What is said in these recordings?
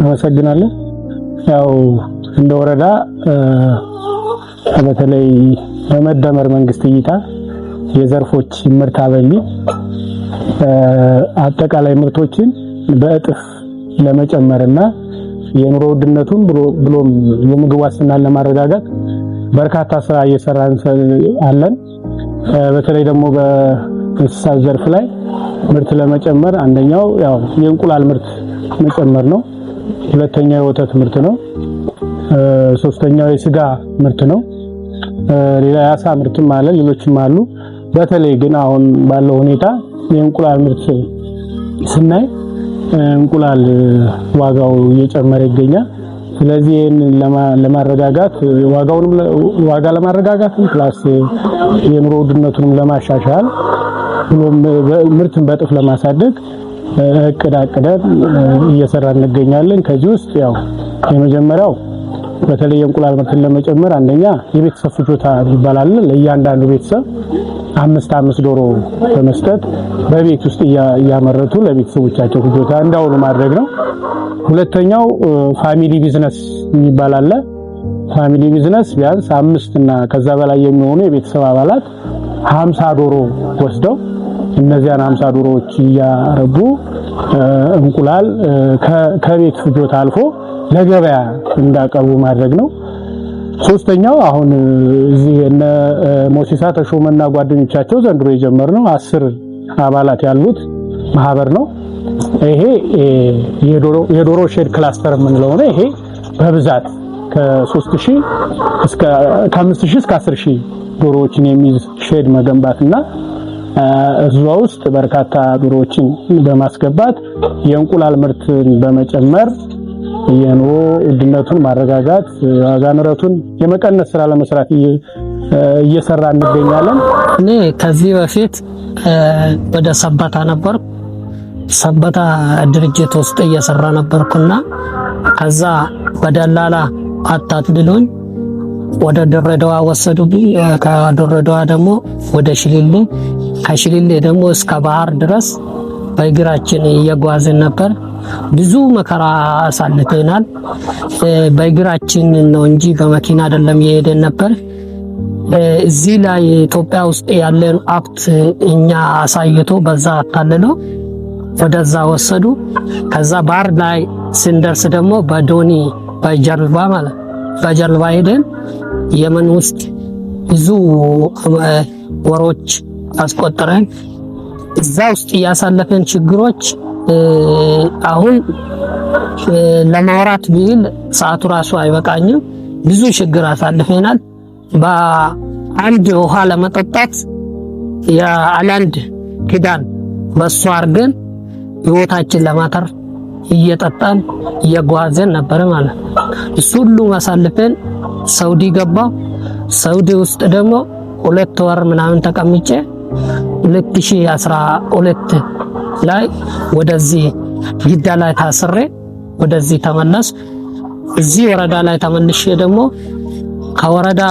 አመሰግናለሁ። ያው እንደ ወረዳ በተለይ በመደመር መንግስት እይታ የዘርፎች ምርት አበል አጠቃላይ ምርቶችን በእጥፍ ለመጨመርና የኑሮ ውድነቱን ብሎም የምግብ ዋስትናን ለማረጋጋት በርካታ ስራ እየሰራን አለን። በተለይ ደግሞ በእንስሳት ዘርፍ ላይ ምርት ለመጨመር አንደኛው ያው የእንቁላል ምርት መጨመር ነው። ሁለተኛው የወተት ምርት ነው። ሶስተኛው የስጋ ምርት ነው። ሌላ የአሳ ምርትም አለ፣ ሌሎችም አሉ። በተለይ ግን አሁን ባለው ሁኔታ የእንቁላል ምርት ስናይ እንቁላል ዋጋው እየጨመረ ይገኛል። ስለዚህ ይሄን ለማረጋጋት ዋጋ ለማረጋጋት ፕላስ የኑሮ ውድነቱን ለማሻሻል ብሎም ምርትን በጥፍ ለማሳደግ እቅድ እየሰራን እንገኛለን። ከዚህ ውስጥ ያው የመጀመሪያው በተለይ የእንቁላል ምርትን ለመጨመር አንደኛ የቤተሰብ ፍጆታ ይባላል። ለእያንዳንዱ ቤተሰብ 5 ዶሮ በመስጠት በቤት ውስጥ እያመረቱ ለቤተሰቦቻቸው ፍጆታ እንዳውሉ ማድረግ ነው። ሁለተኛው ፋሚሊ ቢዝነስ ይባላል። ፋሚሊ ቢዝነስ ቢያንስ 5 እና ከዛ በላይ የሚሆኑ የቤተሰብ አባላት 50 ዶሮ ወስደው እነዚያን 50 ዶሮዎች እያረቡ እንቁላል ከቤት ፍጆታ አልፎ ለገበያ እንዳቀርቡ ማድረግ ነው። ሶስተኛው አሁን እዚህ እነ ሞሲሳ ተሾመና ጓደኞቻቸው ዘንድሮ የጀመርነው 10 አባላት ያሉት ማህበር ነው። ይሄ የዶሮ ሼድ ክላስተር የምንለው ነው። ይሄ በብዛት ከ5000 እስከ 10000 ዶሮዎችን የሚይዝ ሼድ መገንባትና እዛው ውስጥ በርካታ ዶሮዎችን በማስገባት የእንቁላል ምርትን በመጨመር የኑሮ ውድነቱን ማረጋጋት ዋጋ ንረቱን የመቀነስ ስራ ለመስራት እየሰራ እንገኛለን። እኔ ከዚህ በፊት ወደ ሰበታ ነበር። ሰበታ ድርጅት ውስጥ እየሰራ ነበርኩና ከዛ በደላላ አታትልሉኝ ወደ ድሬዳዋ ወሰዱብኝ። ከድሬዳዋ ደግሞ ወደ ሽሊሌ፣ ከሽሊሌ ደግሞ እስከ ባህር ድረስ በእግራችን እየጓዝን ነበር። ብዙ መከራ አሳልፈናል። በእግራችን ነው እንጂ በመኪና አይደለም የሄደን ነበር። እዚህ ላይ ኢትዮጵያ ውስጥ ያለን ሀብት እኛ አሳይቶ በዛ አታልለው ወደዛ ወሰዱ። ከዛ ባህር ላይ ስንደርስ ደግሞ በዶኒ በጀልባ ሄደን የመን ውስጥ ብዙ ወሮች አስቆጥረን እዛ ውስጥ ያሳለፈን ችግሮች አሁን ለማውራት ቢል ሰዓቱ ራሱ አይበቃኝም። ብዙ ችግር አሳልፈናል። በአንድ ውሃ ለመጠጣት የአላንድ ክዳን በሷ አርገን ህይወታችን ለማተር እየጠጣን እየጓዘን ነበር ማለት። እሱ ሁሉ አሳልፈን ሳውዲ ገባ። ሳውዲ ውስጥ ደግሞ 2 ወር ምናምን ተቀምጬ 2012 ላይ ወደዚህ ጅዳ ላይ ታስሬ ወደዚህ ተመለስ። እዚህ ወረዳ ላይ ተመልሼ ደግሞ ከወረዳ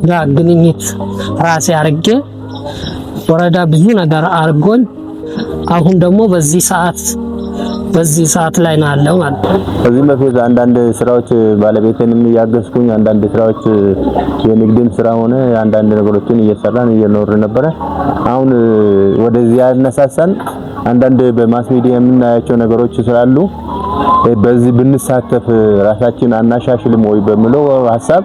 ጋር ግንኙነት ራሴ አርጌ ወረዳ ብዙ ነገር አርጎን አሁን ደግሞ በዚህ ሰዓት ላይ ነው ያለው ማለት ነው። ከዚህ በፊት አንዳንድ ስራዎች ባለቤቴንም ያገዝኩኝ አንዳንድ ስራዎች የንግድም ስራ ሆነ አንዳንድ ነገሮችን እየሰራን እየኖርን ነበር። አሁን ወደዚህ ያነሳሳን አንዳንድ በማስ ሚዲያ የምናያቸው ነገሮች ስላሉ በዚህ ብንሳተፍ ራሳችን አናሻሽልም ወይ በሚለው ሐሳብ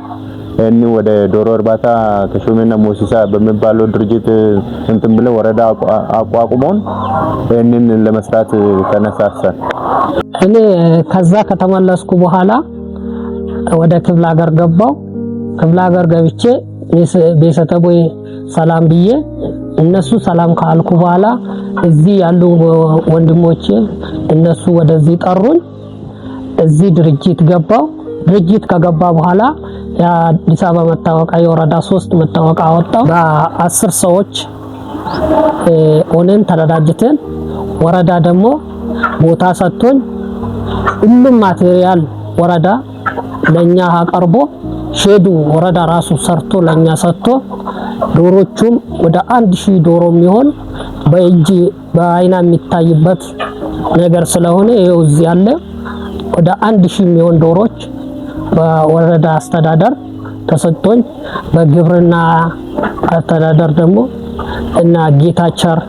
ወደ ዶሮ እርባታ ተሾመና ሞሲሳ በሚባለው ድርጅት እንትን ብለው ወረዳ አቋቁመውን እንን ለመስራት ተነሳሳን። እኔ ከዛ ከተመለስኩ በኋላ ወደ ክፍለ ሀገር ገባው። ክፍለ ሀገር ገብቼ ቤተሰቦቼ ሰላም ብዬ እነሱ ሰላም ካልኩ በኋላ እዚህ ያሉ ወንድሞቼ እነሱ ወደዚህ ጠሩኝ። እዚህ ድርጅት ገባው። ድርጅት ከገባ በኋላ የአዲስ አበባ መታወቂያ የወረዳ 3 መታወቂያ አወጣው። በ10 ሰዎች ሆነን ተደራጅተን ወረዳ ደግሞ ቦታ ሰጥቶን ሁሉም ማቴሪያል ወረዳ ለኛ አቀርቦ ሼዱ ወረዳ ራሱ ሰርቶ ለኛ ሰጥቶ ዶሮቹም ወደ 1000 ዶሮ የሚሆን በእጅ በአይና የሚታይበት ነገር ስለሆነ ይኸው እዚህ ያለ ወደ 1000 የሚሆን ዶሮች በወረዳ አስተዳደር ተሰጥቶኝ በግብርና አስተዳደር ደግሞ እና ጌታቸር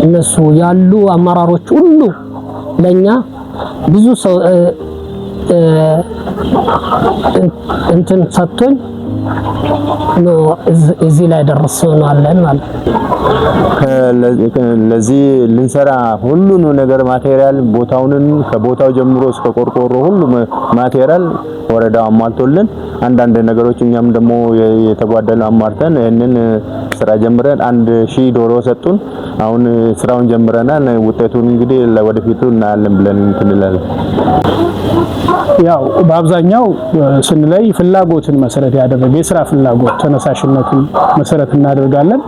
እነሱ ያሉ አመራሮች ሁሉ ለኛ ብዙ ሰው እንትን ሰጥቶኝ ነው እዚህ ላይ ደርሰናል ማለት። ለዚህ ልንሰራ ሁሉን ነገር ማቴሪያል ቦታውን ከቦታው ጀምሮ እስከ ቆርቆሮ ሁሉ ማቴሪያል ወረዳው አሟልቶልን አንዳንድ ነገሮች እኛም ደግሞ የተጓደለ አሟርተን ይሄንን ስራ ጀምረን 1000 ዶሮ ሰጡን። አሁን ስራውን ጀምረናል። ውጤቱን እንግዲህ ለወደፊቱ እናያለን ብለን እንላለን። ያው በአብዛኛው ስንለይ ፍላጎትን መሰረት ያደረገ የስራ ፍላጎት ተነሳሽነትን መሰረት እናደርጋለን።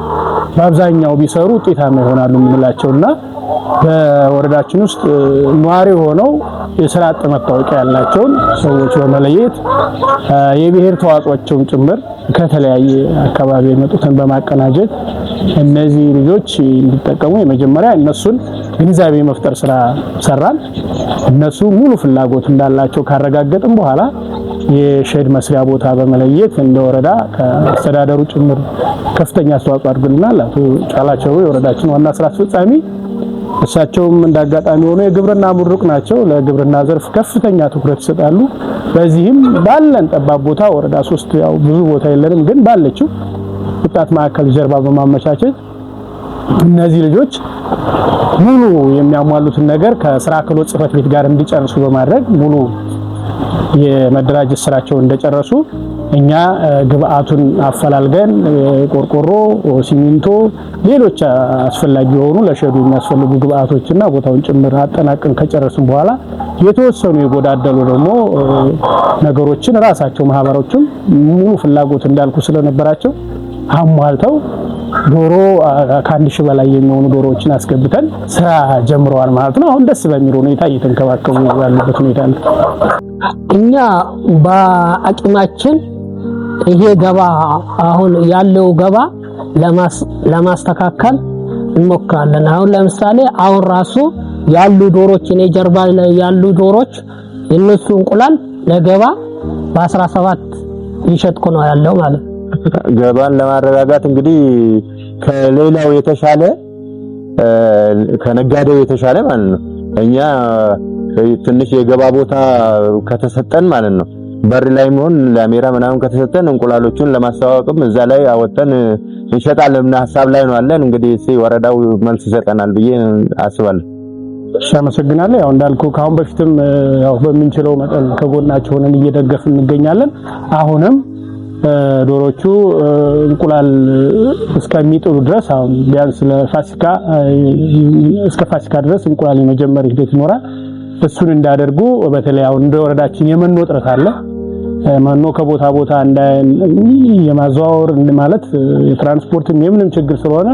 በአብዛኛው ቢሰሩ ውጤታማ ይሆናሉ እንላቸውና በወረዳችን ውስጥ ኗሪ ሆነው የስራ አጥ መታወቂያ ያላቸውን ሰዎች በመለየት የብሔር ተዋጽኦቸውን ጭምር ከተለያየ አካባቢ የመጡትን በማቀናጀት እነዚህ ልጆች እንዲጠቀሙ የመጀመሪያ እነሱን ግንዛቤ መፍጠር ስራ ሰራን። እነሱ ሙሉ ፍላጎት እንዳላቸው ካረጋገጥን በኋላ የሼድ መስሪያ ቦታ በመለየት እንደ ወረዳ ከአስተዳደሩ ጭምር ከፍተኛ አስተዋጽኦ አድርገውልናል። አቶ ጫላቸው የወረዳችን ዋና ስራ አስፈጻሚ እሳቸውም እንዳጋጣሚ ሆኖ የግብርና ምሩቅ ናቸው። ለግብርና ዘርፍ ከፍተኛ ትኩረት ይሰጣሉ። በዚህም ባለን ጠባብ ቦታ ወረዳ 3 ያው ብዙ ቦታ የለንም፣ ግን ባለችው ወጣት ማዕከል ጀርባ በማመቻቸት እነዚህ ልጆች ሙሉ የሚያሟሉትን ነገር ከስራ ክህሎት ጽሕፈት ቤት ጋር እንዲጨርሱ በማድረግ ሙሉ የመደራጀት ስራቸውን እንደጨረሱ እኛ ግብአቱን አፈላልገን ቆርቆሮ፣ ሲሚንቶ፣ ሌሎች አስፈላጊ የሆኑ ለሸዱ የሚያስፈልጉ ግብአቶችና ቦታውን ጭምር አጠናቀን ከጨረስን በኋላ የተወሰኑ የጎዳደሉ ደግሞ ነገሮችን ራሳቸው ማህበሮችም ሙሉ ፍላጎት እንዳልኩ ስለነበራቸው አሟልተው ዶሮ ከ1000 በላይ የሚሆኑ ዶሮዎችን አስገብተን ስራ ጀምረዋል ማለት ነው። አሁን ደስ በሚል ሁኔታ እየተንከባከቡ ያሉበት ሁኔታ አለ። እኛ በአቅማችን ይሄ ገባ አሁን ያለው ገባ ለማስተካከል እንሞክራለን። አሁን ለምሳሌ አሁን ራሱ ያሉ ዶሮች እኔ ጀርባ ላይ ያሉ ዶሮች እነሱ እንቁላል ለገባ በ17 ይሸጥኩ ነው ያለው ማለት ነው። ገባን ለማረጋጋት እንግዲህ ከሌላው የተሻለ ከነጋዴው የተሻለ ማለት ነው። እኛ ትንሽ የገባ ቦታ ከተሰጠን ማለት ነው በር ላይ ሆን ለአሜራ ምናምን ከተሰጠን እንቁላሎቹን ለማስተዋወቅም እዛ ላይ አወጣን እንሸጣለን ሐሳብ ላይ ነው አለን። እንግዲህ እሺ ወረዳው መልስ ይሰጠናል ብዬ አስባለሁ። አመሰግናለሁ። ያው እንዳልኩ ካሁን በፊትም ያው በሚንችለው መጠን ከጎናቸው ሆነን እየደገፍን እንገኛለን። አሁንም ዶሮቹ እንቁላል እስከሚጥሉ ድረስ አሁን ቢያንስ ለፋሲካ እስከ ፋሲካ ድረስ እንቁላል የመጀመር ሂደት ይኖራል። እሱን እንዳደርጉ በተለይ አሁን እንደ ወረዳችን የመኖ እጥረት አለ። መኖ ከቦታ ቦታ የማዘዋወር ማለት የትራንስፖርትም የምንም ችግር ስለሆነ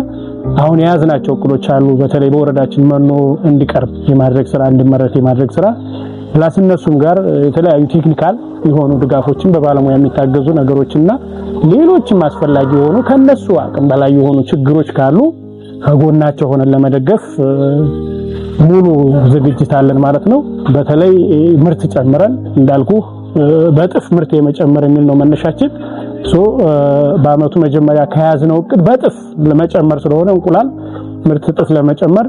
አሁን የያዝናቸው እቅዶች አሉ። በተለይ በወረዳችን መኖ እንዲቀርብ የማድረግ ስራ እንዲመረት የማድረግ ስራ ላስነሱም ጋር የተለያዩ ቴክኒካል የሆኑ ድጋፎችን በባለሙያ የሚታገዙ ነገሮችና ሌሎችም አስፈላጊ የሆኑ ከነሱ አቅም በላይ የሆኑ ችግሮች ካሉ ከጎናቸው ሆነን ለመደገፍ ሙሉ ዝግጅት አለን ማለት ነው። በተለይ ምርት ጨምረን እንዳልኩ በጥፍ ምርት የመጨመር የሚል ነው መነሻችን። በአመቱ መጀመሪያ ከያዝነው እቅድ በጥፍ ለመጨመር ስለሆነ እንቁላል ምርት ጥፍ ለመጨመር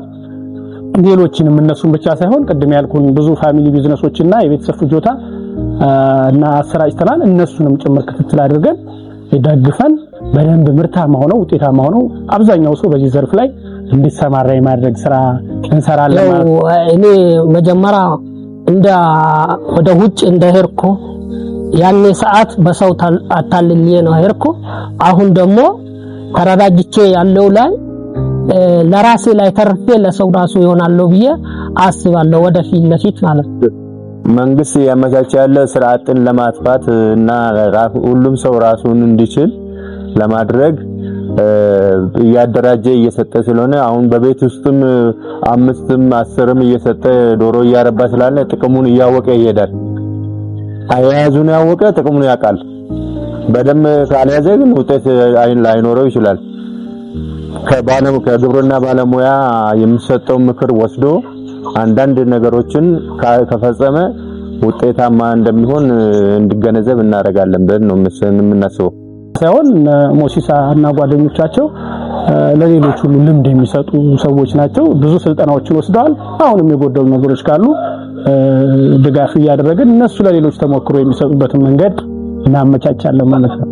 ሌሎችንም እነሱን ብቻ ሳይሆን ቅድም ያልኩን ብዙ ፋሚሊ ቢዝነሶችና የቤተሰብ ፍጆታ እና አሰራጭተናል። እነሱንም ጭምር ክትትል አድርገን ደግፈን በደንብ ምርታማ ሆነው ውጤታማ ሆነው አብዛኛው ሰው በዚህ ዘርፍ ላይ እንዲሰማራ የማድረግ ስራ እንሰራለን ማለት ነው። እኔ መጀመሪያ ወደ ውጭ እንደሄድኩ ያኔ ሰዓት በሰው አታልዬ ነው ሄድኩ። አሁን ደግሞ ተረጋግቼ ያለው ላይ ለራሴ ላይ ተርፌ ለሰው ራሱ ይሆናል ብዬ አስባለሁ ወደፊት ለፊት ማለት ነው። መንግስት ያመቻቸ ያለ ስራ አጥን ለማጥፋት እና ሁሉም ሰው ራሱን እንዲችል ለማድረግ እያደራጀ እየሰጠ ስለሆነ አሁን በቤት ውስጥም 5ም 10ም እየሰጠ ዶሮ እያረባ ስላለ ጥቅሙን እያወቀ ይሄዳል። አያያዙን ያወቀ ጥቅሙን ያውቃል። በደም ካልያዘ ግን ውጤት ላይኖረው ይችላል። ከግብርና ባለሙያ የሚሰጠው ምክር ወስዶ አንዳንድ ነገሮችን ከፈጸመ ውጤታማ እንደሚሆን እንዲገነዘብ እናደርጋለን ብለን ነው የምናስበው። ሳይሆን ሞሲሳ እና ጓደኞቻቸው ለሌሎች ሁሉ ልምድ የሚሰጡ ሰዎች ናቸው። ብዙ ስልጠናዎችን ወስደዋል። አሁንም የጎደሉ ነገሮች ካሉ ድጋፍ እያደረግን እነሱ ለሌሎች ተሞክሮ የሚሰጡበትን መንገድ እናመቻቻለን ማለት ነው።